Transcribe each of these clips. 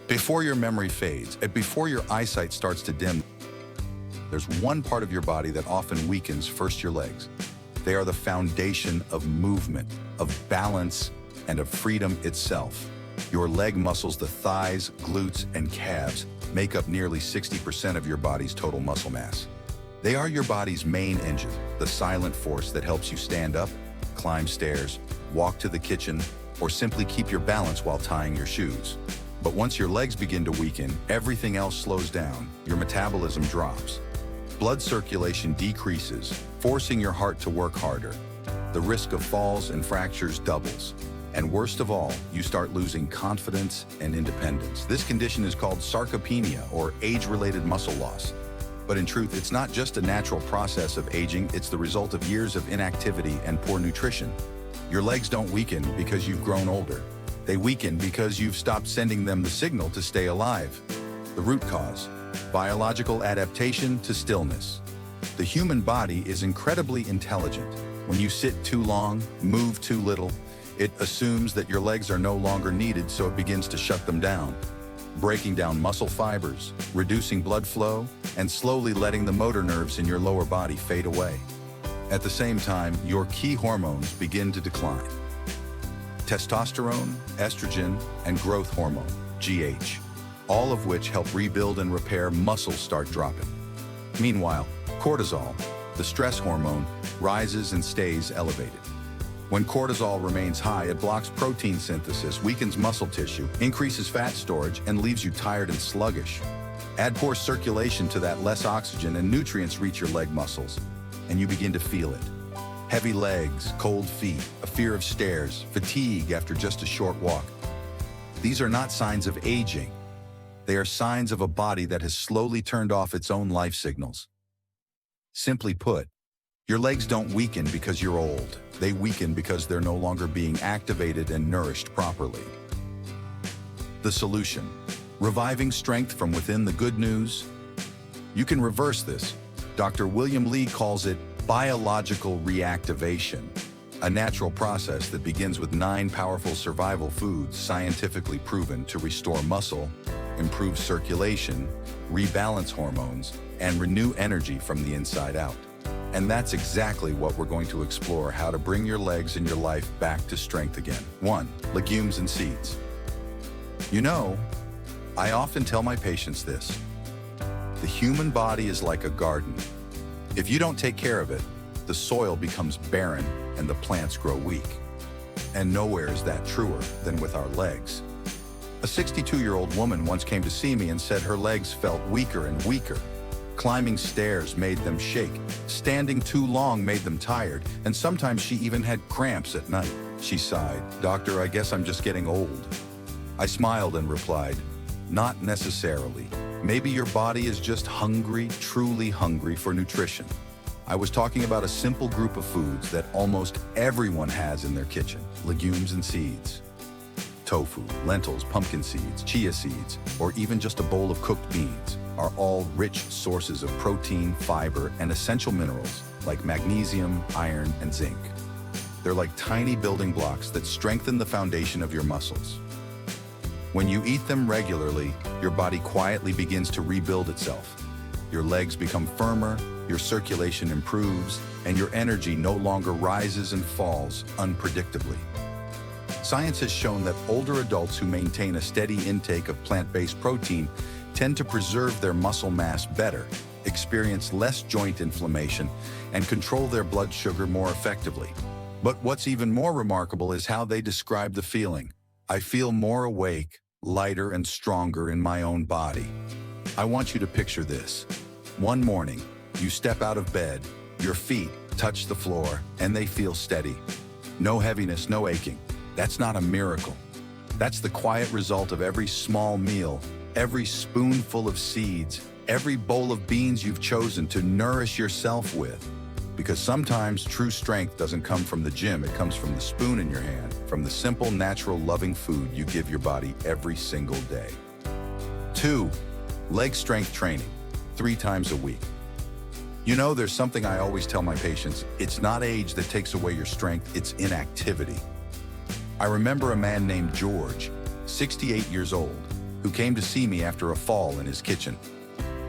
Before your memory fades, and before your eyesight starts to dim, there's one part of your body that often weakens. First, your legs. They are the foundation of movement, of balance, and of freedom itself. Your leg muscles, the thighs, glutes, and calves, make up nearly 60% of your body's total muscle mass. They are your body's main engine, the silent force that helps you stand up, climb stairs, walk to the kitchen, or simply keep your balance while tying your shoes. But once your legs begin to weaken, everything else slows down. Your metabolism drops. Blood circulation decreases, forcing your heart to work harder. The risk of falls and fractures doubles. And worst of all, you start losing confidence and independence. This condition is called sarcopenia, or age-related muscle loss. But in truth, it's not just a natural process of aging, it's the result of years of inactivity and poor nutrition. Your legs don't weaken because you've grown older. They weaken because you've stopped sending them the signal to stay alive. The root cause: biological adaptation to stillness. The human body is incredibly intelligent. When you sit too long, move too little, it assumes that your legs are no longer needed, so it begins to shut them down, breaking down muscle fibers, reducing blood flow, and slowly letting the motor nerves in your lower body fade away. At the same time, your key hormones begin to decline. Testosterone, estrogen, and growth hormone, GH, all of which help rebuild and repair muscles, start dropping. Meanwhile, cortisol, the stress hormone, rises and stays elevated. When cortisol remains high, it blocks protein synthesis, weakens muscle tissue, increases fat storage, and leaves you tired and sluggish. Add poor circulation to that, less oxygen and nutrients reach your leg muscles, and you begin to feel it. Heavy legs, cold feet, a fear of stairs, fatigue after just a short walk. These are not signs of aging. They are signs of a body that has slowly turned off its own life signals. Simply put, your legs don't weaken because you're old. They weaken because they're no longer being activated and nourished properly. The solution: reviving strength from within. The good news: you can reverse this. Dr. William Lee calls it biological reactivation, a natural process that begins with 9 powerful survival foods scientifically proven to restore muscle, improve circulation, rebalance hormones, and renew energy from the inside out. And that's exactly what we're going to explore: how to bring your legs and your life back to strength again. 1. Legumes and seeds. You know, I often tell my patients this: the human body is like a garden. If you don't take care of it, the soil becomes barren and the plants grow weak. And nowhere is that truer than with our legs. A 62-year-old woman once came to see me and said her legs felt weaker and weaker. Climbing stairs made them shake, standing too long made them tired, and sometimes she even had cramps at night. She sighed, "Doctor, I guess I'm just getting old." I smiled and replied, "Not necessarily. Maybe your body is just hungry, truly hungry for nutrition." I was talking about a simple group of foods that almost everyone has in their kitchen: legumes and seeds. Tofu, lentils, pumpkin seeds, chia seeds, or even just a bowl of cooked beans are all rich sources of protein, fiber, and essential minerals like magnesium, iron, and zinc. They're like tiny building blocks that strengthen the foundation of your muscles. When you eat them regularly, your body quietly begins to rebuild itself. Your legs become firmer, your circulation improves, and your energy no longer rises and falls unpredictably. Science has shown that older adults who maintain a steady intake of plant-based protein tend to preserve their muscle mass better, experience less joint inflammation, and control their blood sugar more effectively. But what's even more remarkable is how they describe the feeling: "I feel more awake, lighter, and stronger in my own body." I want you to picture this. One morning, you step out of bed, your feet touch the floor, and they feel steady. No heaviness, no aching. That's not a miracle. That's the quiet result of every small meal, every spoonful of seeds, every bowl of beans you've chosen to nourish yourself with. Because sometimes true strength doesn't come from the gym, it comes from the spoon in your hand, from the simple, natural, loving food you give your body every single day. 2. Leg strength training, 3 times a week. You know, there's something I always tell my patients: it's not age that takes away your strength, it's inactivity. I remember a man named George, 68 years old. who came to see me after a fall in his kitchen.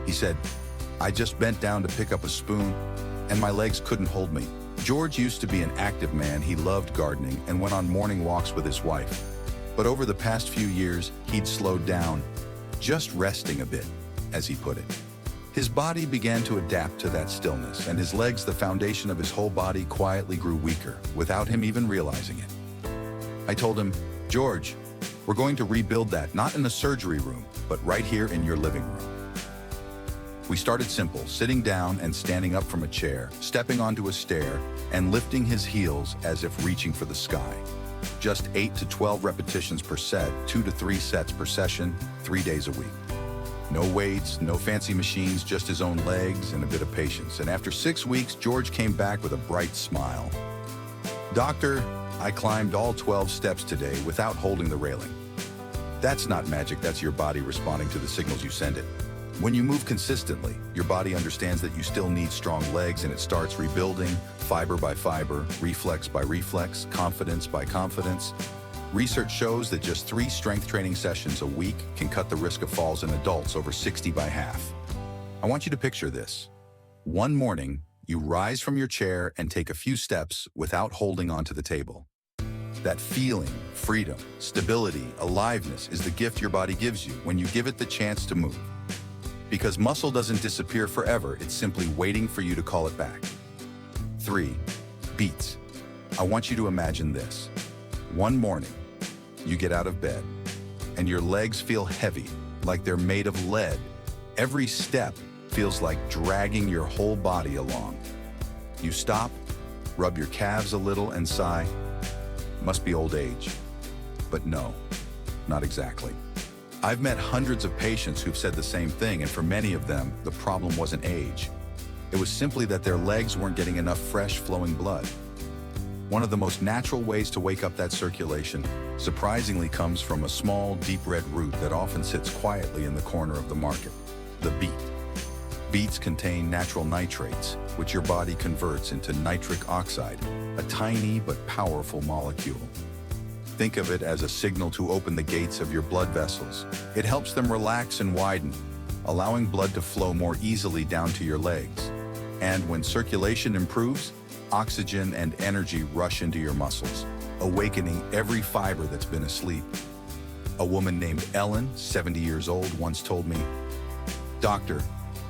He said, "I just bent down to pick up a spoon, and my legs couldn't hold me." George used to be an active man. He loved gardening and went on morning walks with his wife. But over the past few years, he'd slowed down, just resting a bit, as he put it. His body began to adapt to that stillness, and his legs, the foundation of his whole body, quietly grew weaker, without him even realizing it. I told him, "George, we're going to rebuild that, not in the surgery room, but right here in your living room." We started simple, sitting down and standing up from a chair, stepping onto a stair, and lifting his heels as if reaching for the sky. Just 8 to 12 repetitions per set, 2 to 3 sets per session, 3 days a week. No weights, no fancy machines, just his own legs and a bit of patience. And after 6 weeks, George came back with a bright smile. "Doctor, I climbed all 12 steps today without holding the railing." That's not magic, that's your body responding to the signals you send it. When you move consistently, your body understands that you still need strong legs, and it starts rebuilding, fiber by fiber, reflex by reflex, confidence by confidence. Research shows that just 3 strength training sessions a week can cut the risk of falls in adults over 60 by half. I want you to picture this. One morning, you rise from your chair and take a few steps without holding onto the table. That feeling, freedom, stability, aliveness is the gift your body gives you when you give it the chance to move. Because muscle doesn't disappear forever, it's simply waiting for you to call it back. 3. Beats. I want you to imagine this. One morning, you get out of bed, and your legs feel heavy, like they're made of lead. Every step feels like dragging your whole body along. You stop, rub your calves a little, and sigh, "Must be old age." But no, not exactly. I've met hundreds of patients who've said the same thing, and for many of them, the problem wasn't age. It was simply that their legs weren't getting enough fresh, flowing blood. One of the most natural ways to wake up that circulation, surprisingly, comes from a small, deep red root that often sits quietly in the corner of the market, the beet. Beets contain natural nitrates, which your body converts into nitric oxide, a tiny but powerful molecule. Think of it as a signal to open the gates of your blood vessels. It helps them relax and widen, allowing blood to flow more easily down to your legs. And when circulation improves, oxygen and energy rush into your muscles, awakening every fiber that's been asleep. A woman named Ellen, 70 years old, once told me, "Doctor,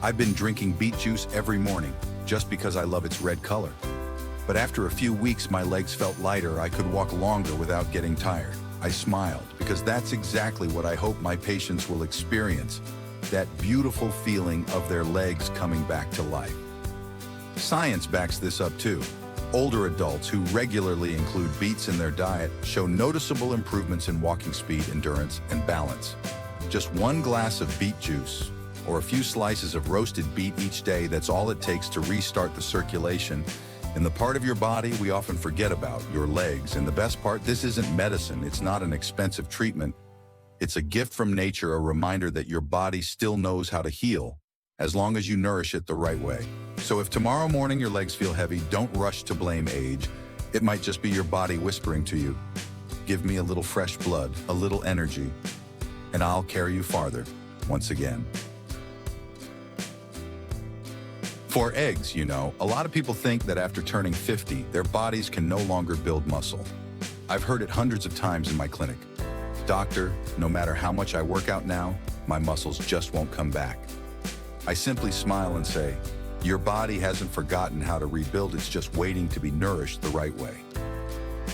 I've been drinking beet juice every morning just because I love its red color. But after a few weeks, my legs felt lighter. I could walk longer without getting tired." I smiled, because that's exactly what I hope my patients will experience, that beautiful feeling of their legs coming back to life. Science backs this up too. Older adults who regularly include beets in their diet show noticeable improvements in walking speed, endurance, and balance. Just 1 glass of beet juice, or a few slices of roasted beet each day, that's all it takes to restart the circulation in the part of your body we often forget about, your legs. And the best part, this isn't medicine, it's not an expensive treatment. It's a gift from nature, a reminder that your body still knows how to heal, as long as you nourish it the right way. So if tomorrow morning your legs feel heavy, don't rush to blame age. It might just be your body whispering to you, "Give me a little fresh blood, a little energy, and I'll carry you farther once again." For eggs, a lot of people think that after turning 50, their bodies can no longer build muscle. I've heard it hundreds of times in my clinic. "Doctor, no matter how much I work out now, my muscles just won't come back." I simply smile and say, your body hasn't forgotten how to rebuild, it's just waiting to be nourished the right way.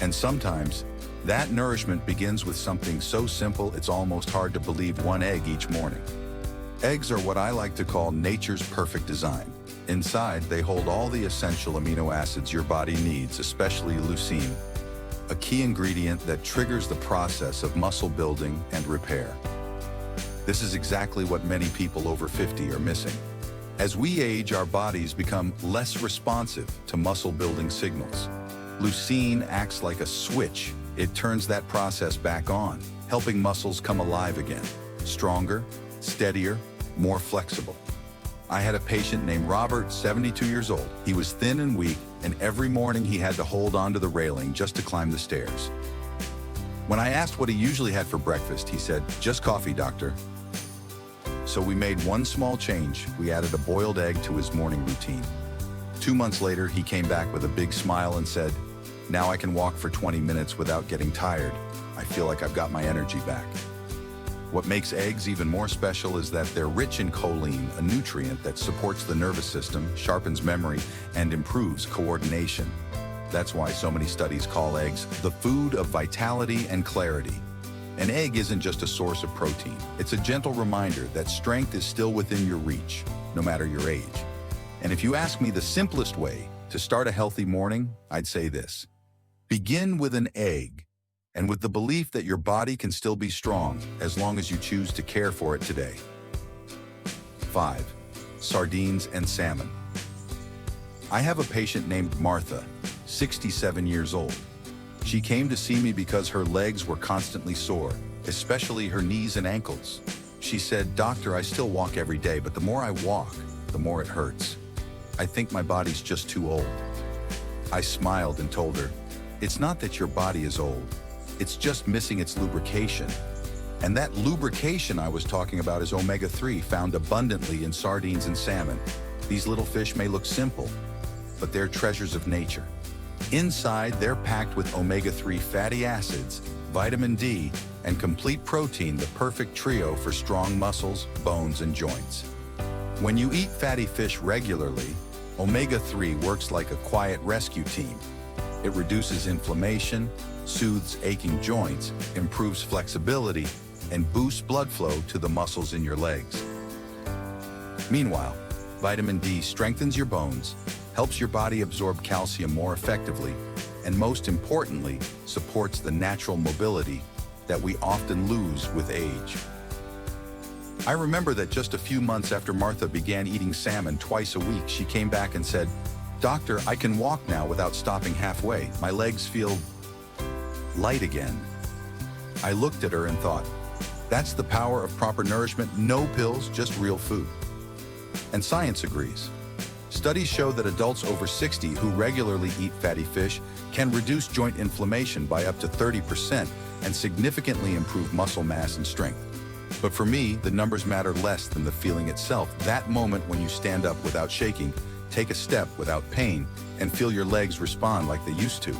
And sometimes, that nourishment begins with something so simple it's almost hard to believe: 1 egg each morning. Eggs are what I like to call nature's perfect design. Inside, they hold all the essential amino acids your body needs, especially leucine, a key ingredient that triggers the process of muscle building and repair. This is exactly what many people over 50 are missing. As we age, our bodies become less responsive to muscle-building signals. Leucine acts like a switch. It turns that process back on, helping muscles come alive again, stronger, steadier, more flexible. I had a patient named Robert, 72 years old. He was thin and weak, and every morning he had to hold onto the railing just to climb the stairs. When I asked what he usually had for breakfast, he said, "Just coffee, doctor." So we made one small change. We added a boiled egg to his morning routine. 2 months later, he came back with a big smile and said, "Now I can walk for 20 minutes without getting tired. I feel like I've got my energy back." What makes eggs even more special is that they're rich in choline, a nutrient that supports the nervous system, sharpens memory, and improves coordination. That's why so many studies call eggs the food of vitality and clarity. An egg isn't just a source of protein. It's a gentle reminder that strength is still within your reach, no matter your age. And if you ask me the simplest way to start a healthy morning, I'd say this: begin with an egg, and with the belief that your body can still be strong as long as you choose to care for it today. 5. Sardines and salmon. I have a patient named Martha, 67 years old. She came to see me because her legs were constantly sore, especially her knees and ankles. She said, "Doctor, I still walk every day, but the more I walk, the more it hurts. I think my body's just too old." I smiled and told her, "It's not that your body is old. It's just missing its lubrication." And that lubrication I was talking about is omega-3, found abundantly in sardines and salmon. These little fish may look simple, but they're treasures of nature. Inside, they're packed with omega-3 fatty acids, vitamin D, and complete protein, the perfect trio for strong muscles, bones, and joints. When you eat fatty fish regularly, omega-3 works like a quiet rescue team. It reduces inflammation, soothes aching joints, improves flexibility, and boosts blood flow to the muscles in your legs. Meanwhile, vitamin D strengthens your bones, helps your body absorb calcium more effectively, and most importantly, supports the natural mobility that we often lose with age. I remember that just a few months after Martha began eating salmon twice a week, she came back and said, "Doctor, I can walk now without stopping halfway. My legs feel light again." I looked at her and thought, that's the power of proper nourishment, no pills, just real food. And science agrees. Studies show that adults over 60 who regularly eat fatty fish can reduce joint inflammation by up to 30% and significantly improve muscle mass and strength. But for me, the numbers matter less than the feeling itself. That moment when you stand up without shaking, take a step without pain, and feel your legs respond like they used to.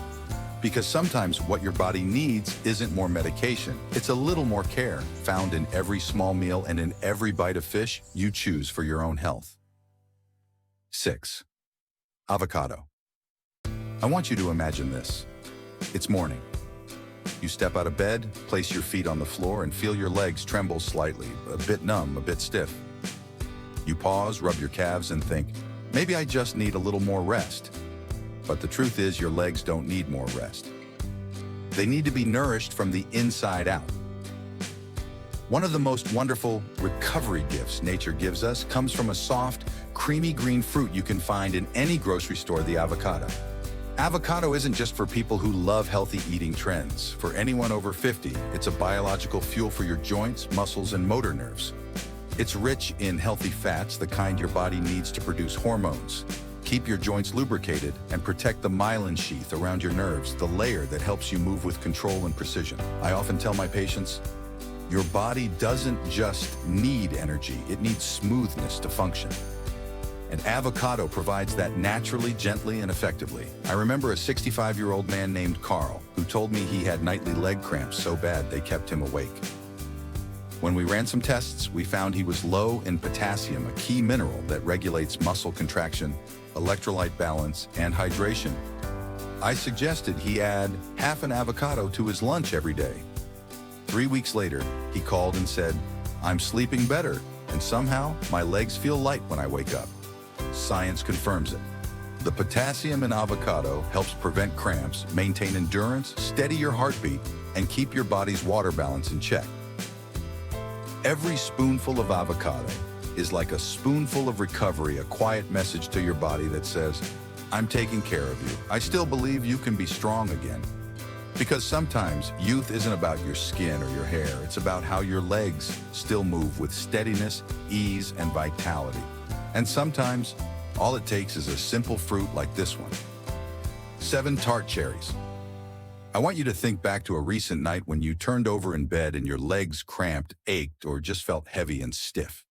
Because sometimes what your body needs isn't more medication, it's a little more care, found in every small meal and in every bite of fish you choose for your own health. 6. Avocado. I want you to imagine this. It's morning. You step out of bed, place your feet on the floor, and feel your legs tremble slightly, a bit numb, a bit stiff. You pause, rub your calves, and think, maybe I just need a little more rest. But the truth is, your legs don't need more rest. They need to be nourished from the inside out. One of the most wonderful recovery gifts nature gives us comes from a soft, creamy green fruit you can find in any grocery store, the avocado. Avocado isn't just for people who love healthy eating trends. For anyone over 50, it's a biological fuel for your joints, muscles, and motor nerves. It's rich in healthy fats, the kind your body needs to produce hormones, keep your joints lubricated, and protect the myelin sheath around your nerves, the layer that helps you move with control and precision. I often tell my patients, your body doesn't just need energy, it needs smoothness to function. And avocado provides that naturally, gently, and effectively. I remember a 65-year-old man named Carl who told me he had nightly leg cramps so bad they kept him awake. When we ran some tests, we found he was low in potassium, a key mineral that regulates muscle contraction, electrolyte balance, and hydration. I suggested he add half an avocado to his lunch every day. 3 weeks later, he called and said, "I'm sleeping better, and somehow my legs feel light when I wake up." Science confirms it. The potassium in avocado helps prevent cramps, maintain endurance, steady your heartbeat, and keep your body's water balance in check. Every spoonful of avocado is like a spoonful of recovery, a quiet message to your body that says, "I'm taking care of you. I still believe you can be strong again." Because sometimes youth isn't about your skin or your hair, it's about how your legs still move with steadiness, ease, and vitality. And sometimes, all it takes is a simple fruit like this one. 7 tart cherries. I want you to think back to a recent night when you turned over in bed and your legs cramped, ached, or just felt heavy and stiff.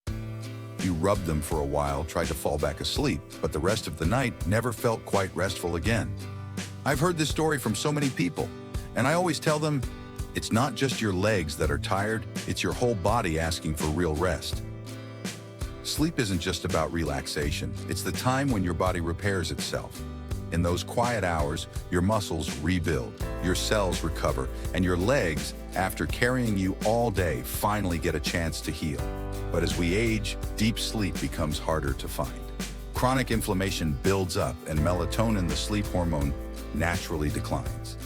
You rubbed them for a while, tried to fall back asleep, but the rest of the night never felt quite restful again. I've heard this story from so many people, and I always tell them, it's not just your legs that are tired, it's your whole body asking for real rest. Sleep isn't just about relaxation, it's the time when your body repairs itself. In those quiet hours, your muscles rebuild, your cells recover, and your legs, after carrying you all day, finally get a chance to heal. But as we age, deep sleep becomes harder to find. Chronic inflammation builds up, and melatonin, the sleep hormone, naturally declines.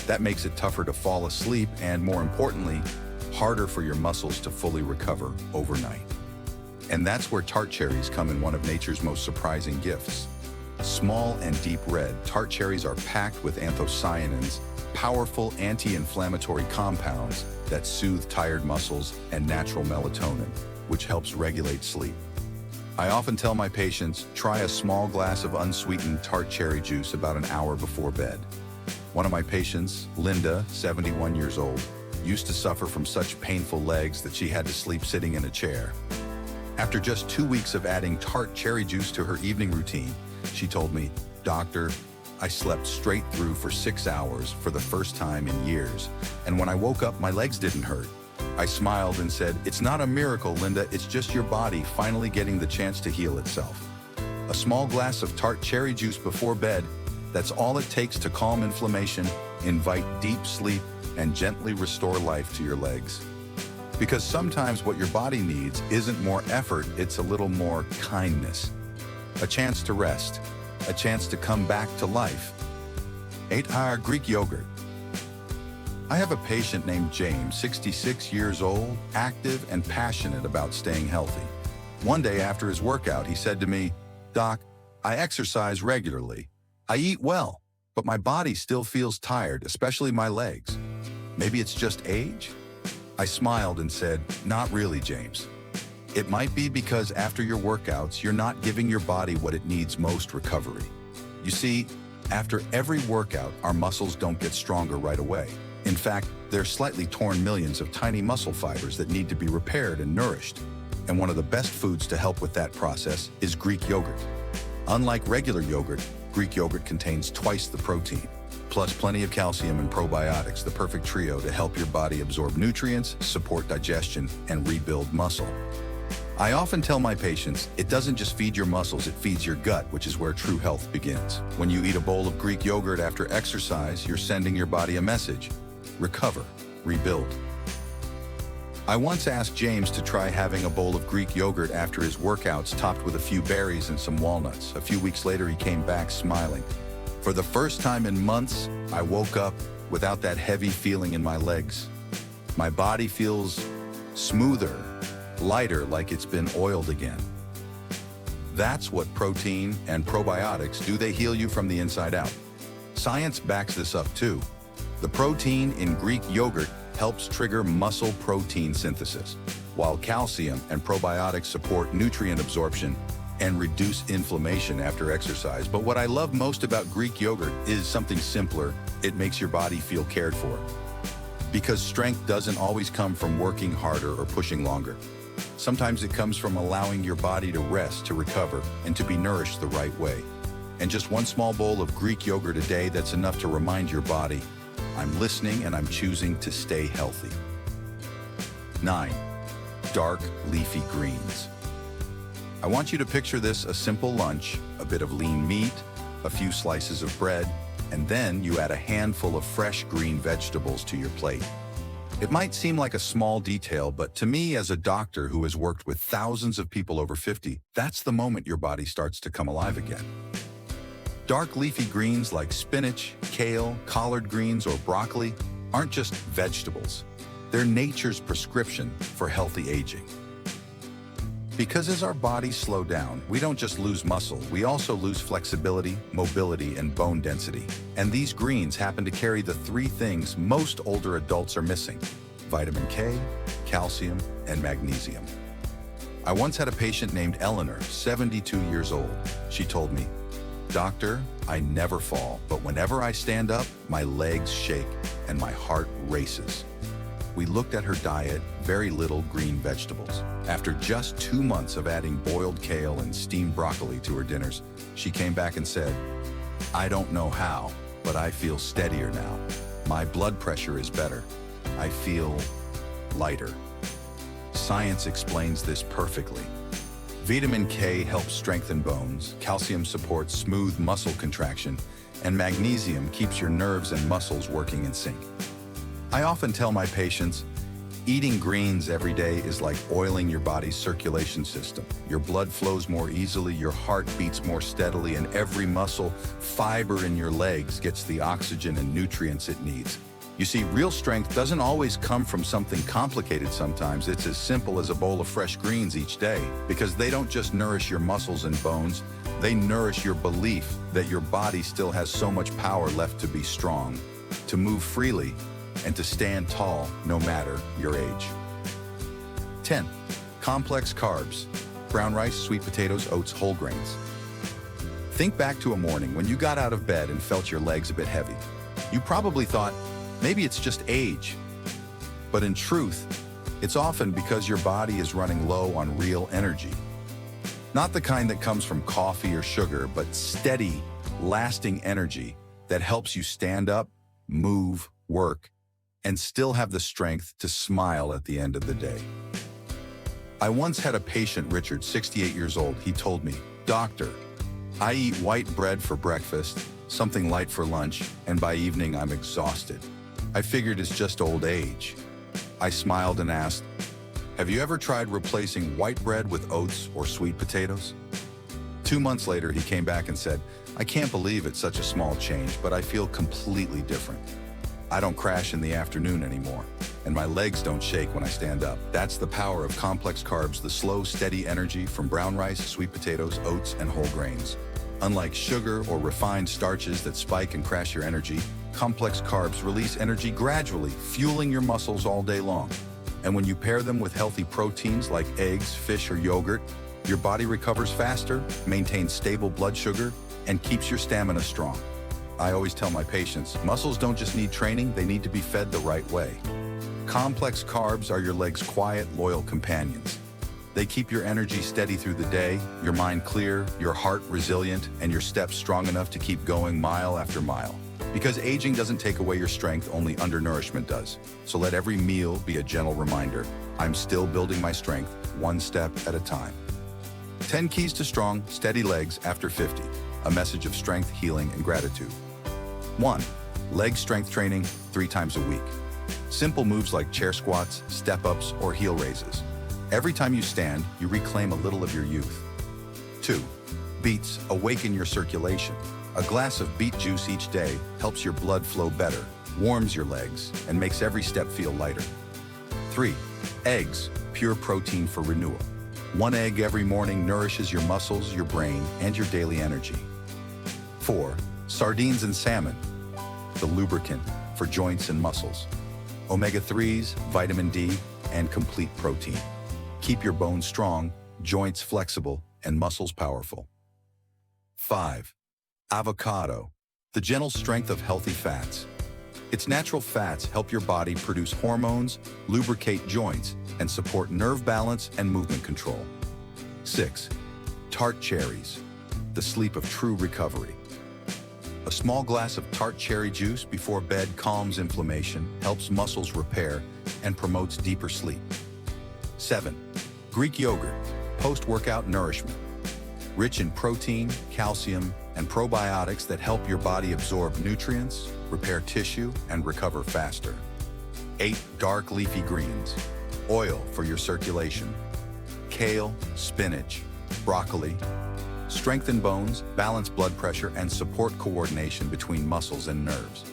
That makes it tougher to fall asleep and, more importantly, harder for your muscles to fully recover overnight. And that's where tart cherries come in one of nature's most surprising gifts. Small and deep red, tart cherries are packed with anthocyanins, powerful anti-inflammatory compounds that soothe tired muscles, and natural melatonin, which helps regulate sleep. I often tell my patients, try a small glass of unsweetened tart cherry juice about an hour before bed. One of my patients, Linda, 71 years old, used to suffer from such painful legs that she had to sleep sitting in a chair. After just 2 weeks of adding tart cherry juice to her evening routine, she told me, "Doctor, I slept straight through for 6 hours for the first time in years, and when I woke up, my legs didn't hurt." I smiled and said, "It's not a miracle, Linda, it's just your body finally getting the chance to heal itself." A small glass of tart cherry juice before bed, that's all it takes to calm inflammation, invite deep sleep, and gently restore life to your legs. Because sometimes what your body needs isn't more effort, it's a little more kindness. A chance to rest, a chance to come back to life. 8. Greek yogurt. I have a patient named James, 66 years old, active and passionate about staying healthy. One day after his workout, he said to me, "Doc, I exercise regularly. I eat well, but my body still feels tired, especially my legs. Maybe it's just age?" I smiled and said, "Not really, James. It might be because after your workouts, you're not giving your body what it needs most: recovery. You see, after every workout, our muscles don't get stronger right away. In fact, they're slightly torn millions of tiny muscle fibers that need to be repaired and nourished. And one of the best foods to help with that process is Greek yogurt. Unlike regular yogurt, Greek yogurt contains twice the protein, plus plenty of calcium and probiotics, the perfect trio to help your body absorb nutrients, support digestion, and rebuild muscle. I often tell my patients, it doesn't just feed your muscles, it feeds your gut, which is where true health begins. When you eat a bowl of Greek yogurt after exercise, you're sending your body a message: recover, rebuild. I once asked James to try having a bowl of Greek yogurt after his workouts, topped with a few berries and some walnuts. A few weeks later, he came back smiling. "For the first time in months, I woke up without that heavy feeling in my legs. My body feels smoother, lighter, like it's been oiled again." That's what protein and probiotics do. They heal you from the inside out. Science backs this up too. The protein in Greek yogurt helps trigger muscle protein synthesis, while calcium and probiotics support nutrient absorption and reduce inflammation after exercise. But what I love most about Greek yogurt is something simpler. It makes your body feel cared for. Because strength doesn't always come from working harder or pushing longer. Sometimes it comes from allowing your body to rest, to recover, and to be nourished the right way. And just one small bowl of Greek yogurt a day, that's enough to remind your body, I'm listening and I'm choosing to stay healthy. 9. Dark leafy greens. I want you to picture this: a simple lunch, a bit of lean meat, a few slices of bread, and then you add a handful of fresh green vegetables to your plate. It might seem like a small detail, but to me, as a doctor who has worked with thousands of people over 50, that's the moment your body starts to come alive again. Dark leafy greens like spinach, kale, collard greens, or broccoli aren't just vegetables. They're nature's prescription for healthy aging. Because as our bodies slow down, we don't just lose muscle, we also lose flexibility, mobility, and bone density. And these greens happen to carry the 3 things most older adults are missing: vitamin K, calcium, and magnesium. I once had a patient named Eleanor, 72 years old. She told me, Doctor, I never fall, but whenever I stand up, my legs shake and my heart races. We looked at her diet, very little green vegetables. After just 2 months of adding boiled kale and steamed broccoli to her dinners, she came back and said, I don't know how, but I feel steadier now. My blood pressure is better. I feel lighter. Science explains this perfectly. Vitamin K helps strengthen bones, calcium supports smooth muscle contraction, and magnesium keeps your nerves and muscles working in sync. I often tell my patients, eating greens every day is like oiling your body's circulation system. Your blood flows more easily, your heart beats more steadily, and every muscle fiber in your legs gets the oxygen and nutrients it needs. You see, real strength doesn't always come from something complicated sometimes. It's as simple as a bowl of fresh greens each day, because they don't just nourish your muscles and bones, they nourish your belief that your body still has so much power left to be strong, to move freely, and to stand tall no matter your age. 10. Complex carbs. Brown rice, sweet potatoes, oats, whole grains. Think back to a morning when you got out of bed and felt your legs a bit heavy. You probably thought, maybe it's just age. But in truth, it's often because your body is running low on real energy. Not the kind that comes from coffee or sugar, but steady, lasting energy that helps you stand up, move, work, and still have the strength to smile at the end of the day. I once had a patient, Richard, 68 years old. He told me, Doctor, I eat white bread for breakfast, something light for lunch, and by evening I'm exhausted. I figured it's just old age. I smiled and asked, have you ever tried replacing white bread with oats or sweet potatoes? 2 months later, he came back and said, I can't believe it's such a small change, but I feel completely different. I don't crash in the afternoon anymore, and my legs don't shake when I stand up. That's the power of complex carbs, the slow, steady energy from brown rice, sweet potatoes, oats, and whole grains. Unlike sugar or refined starches that spike and crash your energy, complex carbs release energy gradually, fueling your muscles all day long. And when you pair them with healthy proteins like eggs, fish, or yogurt, your body recovers faster, maintains stable blood sugar, and keeps your stamina strong. I always tell my patients, muscles don't just need training, they need to be fed the right way. Complex carbs are your legs' quiet, loyal companions. They keep your energy steady through the day, your mind clear, your heart resilient, and your steps strong enough to keep going mile after mile. Because aging doesn't take away your strength, only undernourishment does. So let every meal be a gentle reminder, I'm still building my strength, one step at a time. 10 keys to strong, steady legs after 50. A message of strength, healing, and gratitude. 1. Leg strength training 3 times a week. Simple moves like chair squats, step-ups, or heel raises. Every time you stand, you reclaim a little of your youth. 2. Beets awaken your circulation. A glass of beet juice each day helps your blood flow better, warms your legs, and makes every step feel lighter. 3. Eggs, pure protein for renewal. 1 egg every morning nourishes your muscles, your brain, and your daily energy. 4. Sardines and salmon, the lubricant for joints and muscles. Omega-3s, vitamin D, and complete protein. Keep your bones strong, joints flexible, and muscles powerful. 5. Avocado, the gentle strength of healthy fats. Its natural fats help your body produce hormones, lubricate joints, and support nerve balance and movement control. 6. Tart cherries, the sleep of true recovery. A small glass of tart cherry juice before bed calms inflammation, helps muscles repair, and promotes deeper sleep. 7. Greek yogurt, post-workout nourishment. Rich in protein, calcium, and probiotics that help your body absorb nutrients, repair tissue, and recover faster. 8. Dark leafy greens, oil for your circulation. Kale, spinach, broccoli. Strengthen bones, balance blood pressure, and support coordination between muscles and nerves.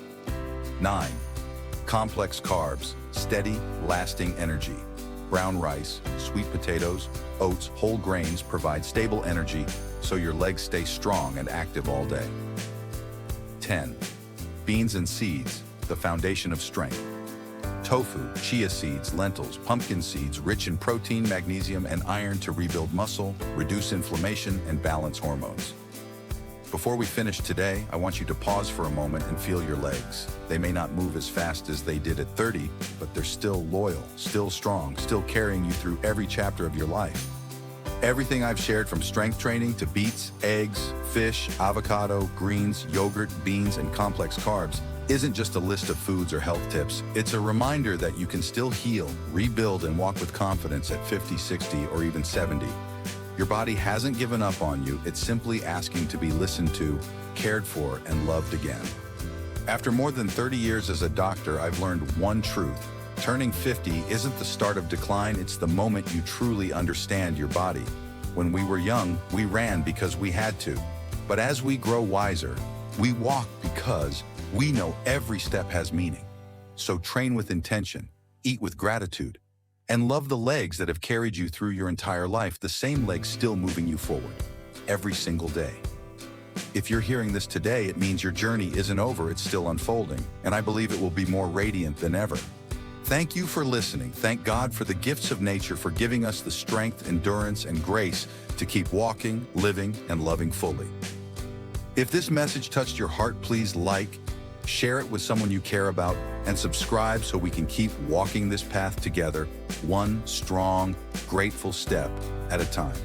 9. Complex carbs, steady, lasting energy. Brown rice, sweet potatoes, oats, whole grains provide stable energy so your legs stay strong and active all day. 10. Beans and seeds, the foundation of strength. Tofu, chia seeds, lentils, pumpkin seeds, rich in protein, magnesium, and iron to rebuild muscle, reduce inflammation, and balance hormones. Before we finish today, I want you to pause for a moment and feel your legs. They may not move as fast as they did at 30, but they're still loyal, still strong, still carrying you through every chapter of your life. Everything I've shared, from strength training to beets, eggs, fish, avocado, greens, yogurt, beans, and complex carbs, isn't just a list of foods or health tips. It's a reminder that you can still heal, rebuild, and walk with confidence at 50, 60, or even 70. Your body hasn't given up on you. It's simply asking to be listened to, cared for, and loved again. After more than 30 years as a doctor, I've learned one truth. Turning 50 isn't the start of decline, it's the moment you truly understand your body. When we were young, we ran because we had to. But as we grow wiser, we walk because we know every step has meaning. So train with intention, eat with gratitude, and love the legs that have carried you through your entire life, the same legs still moving you forward every single day. If you're hearing this today, it means your journey isn't over, it's still unfolding, and I believe it will be more radiant than ever. Thank you for listening. Thank God for the gifts of nature, for giving us the strength, endurance, and grace to keep walking, living, and loving fully. If this message touched your heart, please like, share it with someone you care about, and subscribe so we can keep walking this path together, one strong, grateful step at a time.